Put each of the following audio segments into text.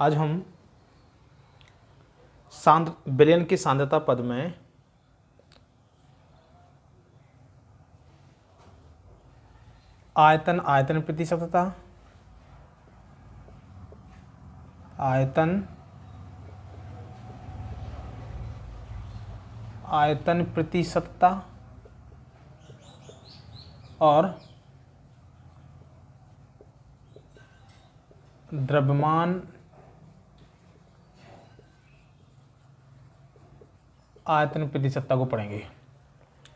आज हम विलयन की सांद्रता पद में आयतन प्रतिशतता, आयतन प्रतिशतता और द्रव्यमान आयतन प्रतिशतता को पढ़ेंगे।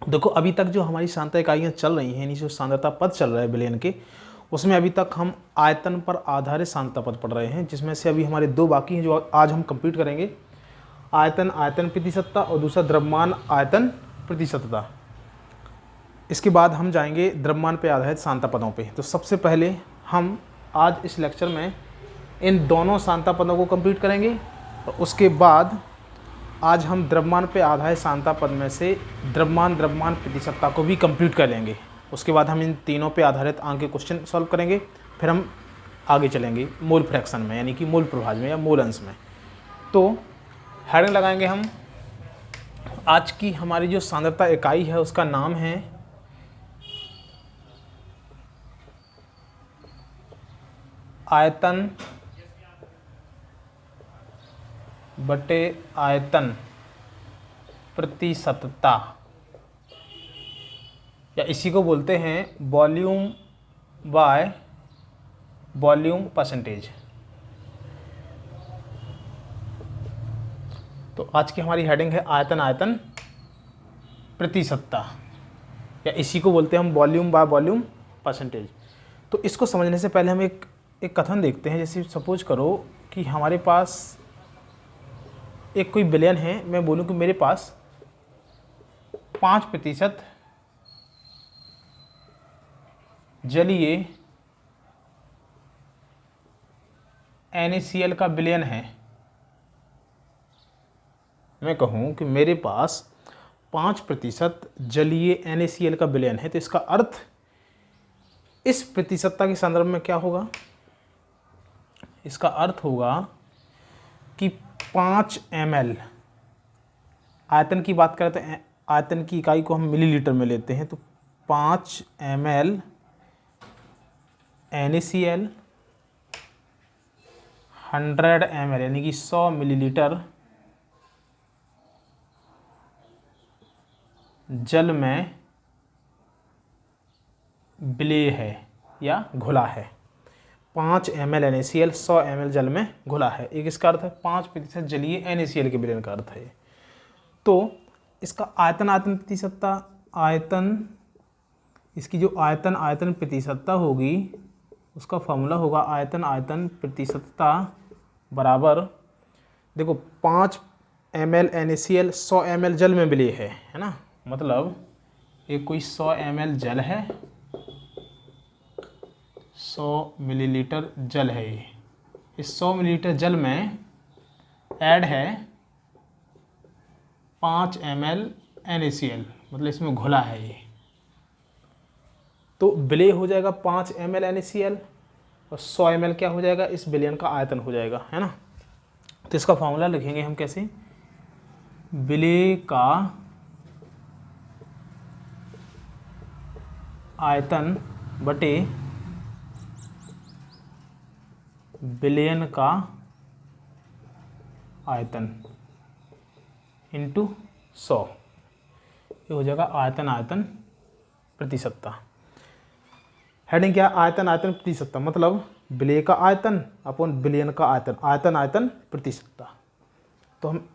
देखो अभी तक जो हमारी सांद्रता इकाइयाँ चल रही हैं, यानी जो सांद्रता पद चल रहा है विलयन के, उसमें अभी तक हम आयतन पर आधारित सांद्रता पद पढ़ रहे हैं, जिसमें से अभी हमारे दो बाकी हैं जो आज हम कंप्लीट करेंगे। आयतन प्रतिशतता और दूसरा द्रव्यमान आयतन प्रतिशतता। इसके बाद हम जाएंगे द्रव्यमान पर आधारित सांद्रता पदों पे। तो सबसे पहले हम आज इस लेक्चर में इन दोनों सांद्रता पदों को कंप्लीट करेंगे और उसके बाद आज हम द्रव्यमान पे आधारित सांद्रता पद में से द्रव्यमान प्रतिशतता को भी कंप्लीट कर लेंगे। उसके बाद हम इन तीनों पे आधारित आगे के क्वेश्चन सॉल्व करेंगे। फिर हम आगे चलेंगे मोल फ्रैक्शन में, यानी कि मोल प्रभाज में या मोल अंश में। तो हेडिंग लगाएंगे हम। आज की हमारी जो सांद्रता इकाई है उसका नाम है आयतन बटे आयतन प्रतिशतता, या इसी को बोलते हैं वॉल्यूम बाय वॉल्यूम परसेंटेज। तो आज की हमारी हेडिंग है आयतन प्रतिशतता, या इसी को बोलते हैं हम वॉल्यूम बाय वॉल्यूम परसेंटेज। तो इसको समझने से पहले हम एक कथन देखते हैं। जैसे सपोज करो कि हमारे पास एक कोई विलयन है, मैं बोलूं कि मेरे पास 5% जलीय NaCl का विलयन है। मैं कहूं कि मेरे पास 5% जलीय NaCl का विलयन है, तो इसका अर्थ इस प्रतिशतता के संदर्भ में क्या होगा? इसका अर्थ होगा कि 5 ml, आयतन की बात करते हैं, आयतन की इकाई को हम मिलीलीटर में लेते हैं, तो 5 ml NaCl 100 ml यानी कि 100 मिलीलीटर जल में विलेय है या घुला है। 5 ml NaCl 100 ml जल में घुला है। एक इसका अर्थ है 5% जलीय NaCl के विलयन का अर्थ है। तो इसका आयतन प्रतिशतता, इसकी जो आयतन प्रतिशतता होगी उसका फॉर्मूला होगा आयतन प्रतिशतता बराबर, देखो 5 ml NaCl 100 ml जल में विलेय है ना, मतलब एक कोई 100 ml जल है, 100 मिलीलीटर जल है। ये इस 100 मिलीलीटर जल में ऐड है 5 ml NaCl, मतलब इसमें घुला है ये। तो विलेय हो जाएगा 5 ml NaCl और 100 ml क्या हो जाएगा? इस विलयन का आयतन हो जाएगा, है ना। तो इसका फॉर्मूला लिखेंगे हम कैसे? विलेय का आयतन बटे विलयन का आयतन इंटू 100, ये हो जाएगा आयतन प्रतिशतता। हेडिंग क्या? आयतन प्रतिशतता, मतलब विलेय का आयतन अपन विलयन का आयतन प्रतिशतता। तो हम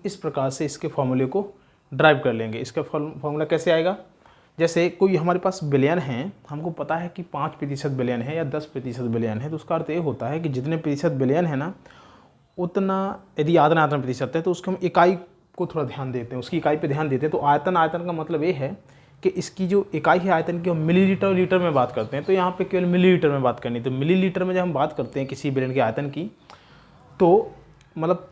इस प्रकार से इसके फॉर्मूले को ड्राइव कर लेंगे। इसका फॉर्मूला कैसे आएगा? जैसे कोई हमारे पास विलयन है, हमको पता है कि 5% विलयन है या 10% विलयन है, तो उसका अर्थ ये होता है कि जितने प्रतिशत विलयन है ना, उतना यदि आयतन प्रतिशत है तो उसको हम इकाई को थोड़ा ध्यान देते हैं, उसकी इकाई पे ध्यान देते हैं। तो आयतन का मतलब ये है कि इसकी जो इकाई है आयतन की, हम मिलीलीटर और लीटर में बात करते हैं, तो यहाँ पे केवल मिलीलीटर में बात करनी। तो मिलीलीटर में जब हम बात करते हैं किसी विलयन के आयतन की, तो मतलब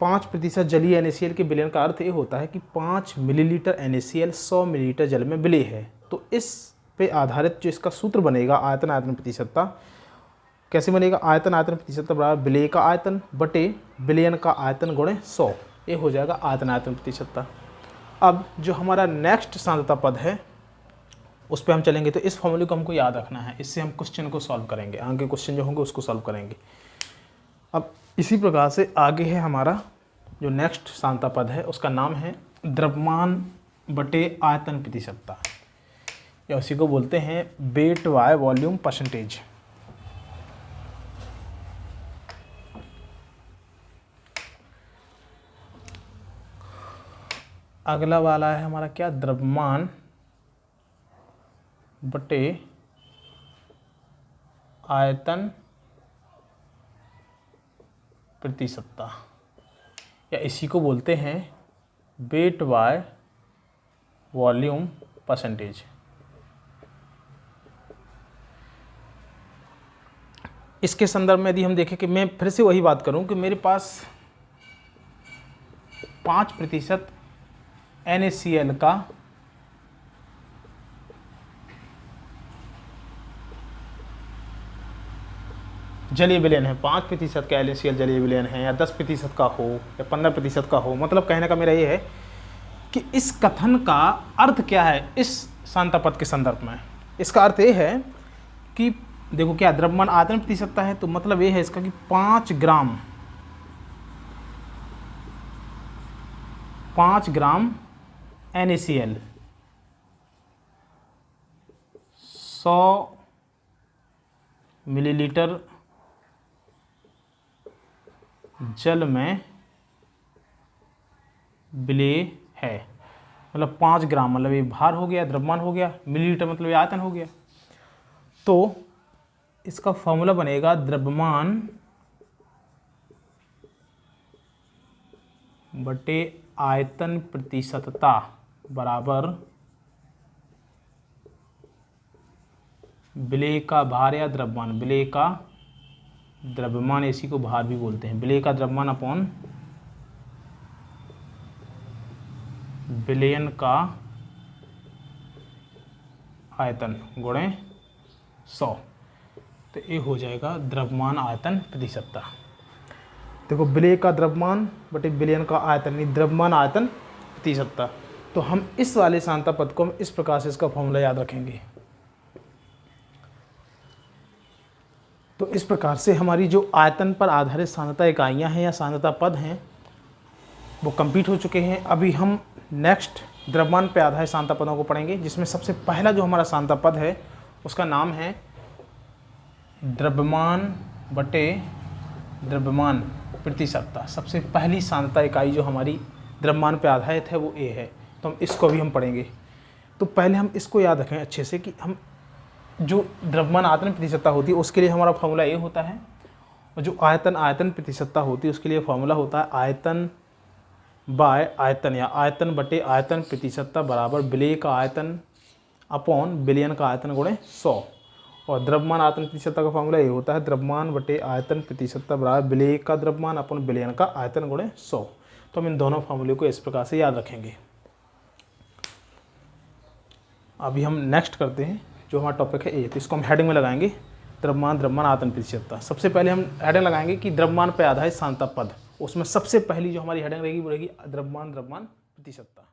5% जलीय NaCl के विलयन का अर्थ ये होता है कि 5 मिलीलीटर NaCl 100 मिलीलीटर जल में विलेय है। तो इस पे आधारित जो इसका सूत्र बनेगा आयतन प्रतिशतता कैसे बनेगा, आयतन आयतन प्रतिशतता बराबर विलेय का आयतन बटे विलयन का आयतन गुणे 100, ये हो जाएगा आयतन आयतन प्रतिशतता। अब जो हमारा नेक्स्ट सांद्रता पद है उस पर हम चलेंगे, तो इस फॉर्मूले को हमको याद रखना है, इससे हम क्वेश्चन को सॉल्व करेंगे, आगे क्वेश्चन जो होंगे उसको सॉल्व करेंगे। अब इसी प्रकार से आगे है हमारा जो नेक्स्ट सांद्रता पद है, उसका नाम है द्रव्यमान बटे आयतन प्रतिशतता, या उसी को बोलते हैं वेट बाय वॉल्यूम परसेंटेज। अगला वाला है हमारा क्या, द्रव्यमान बटे आयतन प्रतिशतता, या इसी को बोलते हैं वेट बाय वॉल्यूम परसेंटेज। इसके संदर्भ में यदि हम देखें कि मैं फिर से वही बात करूं कि मेरे पास 5% NaCl का जलीय विलयन है, 5% का NaCl जलीय विलयन है, या 10% का हो या 15% का हो, मतलब कहने का मेरा ये है कि इस कथन का अर्थ क्या है इस सांद्रता पद के संदर्भ में। इसका अर्थ ये है कि देखो क्या द्रव्यमान आयतन प्रतिशतता है, तो मतलब ये है इसका कि 5 ग्राम NaCl 100 मिलीलीटर जल में विलेय है, मतलब 5 ग्राम, मतलब ये भार हो गया, द्रव्यमान हो गया, मिलीलीटर मतलब ये आयतन हो गया। तो इसका फॉर्मूला बनेगा द्रव्यमान बटे आयतन प्रतिशतता बराबर विलेय का भार या द्रव्यमान, विलेय का द्रव्यमान, इसी को भार भी बोलते हैं, विलेय का द्रव्यमान अपॉन विलयन का आयतन गुणे 100, तो ये हो जाएगा द्रव्यमान आयतन प्रतिशतता। देखो विलेय का द्रव्यमान बटे विलयन का आयतन, यानी द्रव्यमान आयतन प्रतिशतता। तो हम इस वाले सांद्रता पद को हम इस प्रकार से इसका फॉर्मूला याद रखेंगे। तो इस प्रकार से हमारी जो आयतन पर आधारित सांद्रता इकाइयाँ हैं या सांद्रता पद हैं वो कंप्लीट हो चुके हैं। अभी हम नेक्स्ट द्रव्यमान पर आधारित सांद्रता पदों को पढ़ेंगे, जिसमें सबसे पहला जो हमारा सांद्रता पद है उसका नाम है द्रव्यमान बटे द्रव्यमान प्रतिशतता। सबसे पहली सांद्रता इकाई जो हमारी द्रव्यमान पर आधारित है वो ए है, तो हम इसको भी हम पढ़ेंगे। तो पहले हम इसको याद रखें अच्छे से कि हम जो द्रव्यमान आयतन प्रतिशतता होती है उसके लिए हमारा फॉर्मूला ये होता है, और जो आयतन आयतन प्रतिशतता होती है उसके लिए फॉर्मूला होता है आयतन बाय आयतन, या आयतन बटे आयतन प्रतिशतता बराबर विलेय का आयतन अपॉन विलयन का आयतन गुणे 100। और द्रव्यमान आयतन प्रतिशतता का फॉर्मूला ये होता है द्रव्यमान बटे आयतन प्रतिशतता बराबर विलेय का द्रव्यमान अपॉन विलयन का आयतन गुणे 100। तो हम इन दोनों फॉर्मूले को इस प्रकार से याद रखेंगे। अभी हम नेक्स्ट करते हैं, जो हमारा टॉपिक है ए, तो इसको हम हेडिंग में लगाएंगे द्रव्यमान आयतन प्रतिशतता। सबसे पहले हम हेडिंग लगाएंगे कि द्रव्यमान पर आधारित सांद्रता पद, उसमें सबसे पहली जो हमारी हेडिंग रहेगी वो रहेगी द्रव्यमान प्रतिशतता।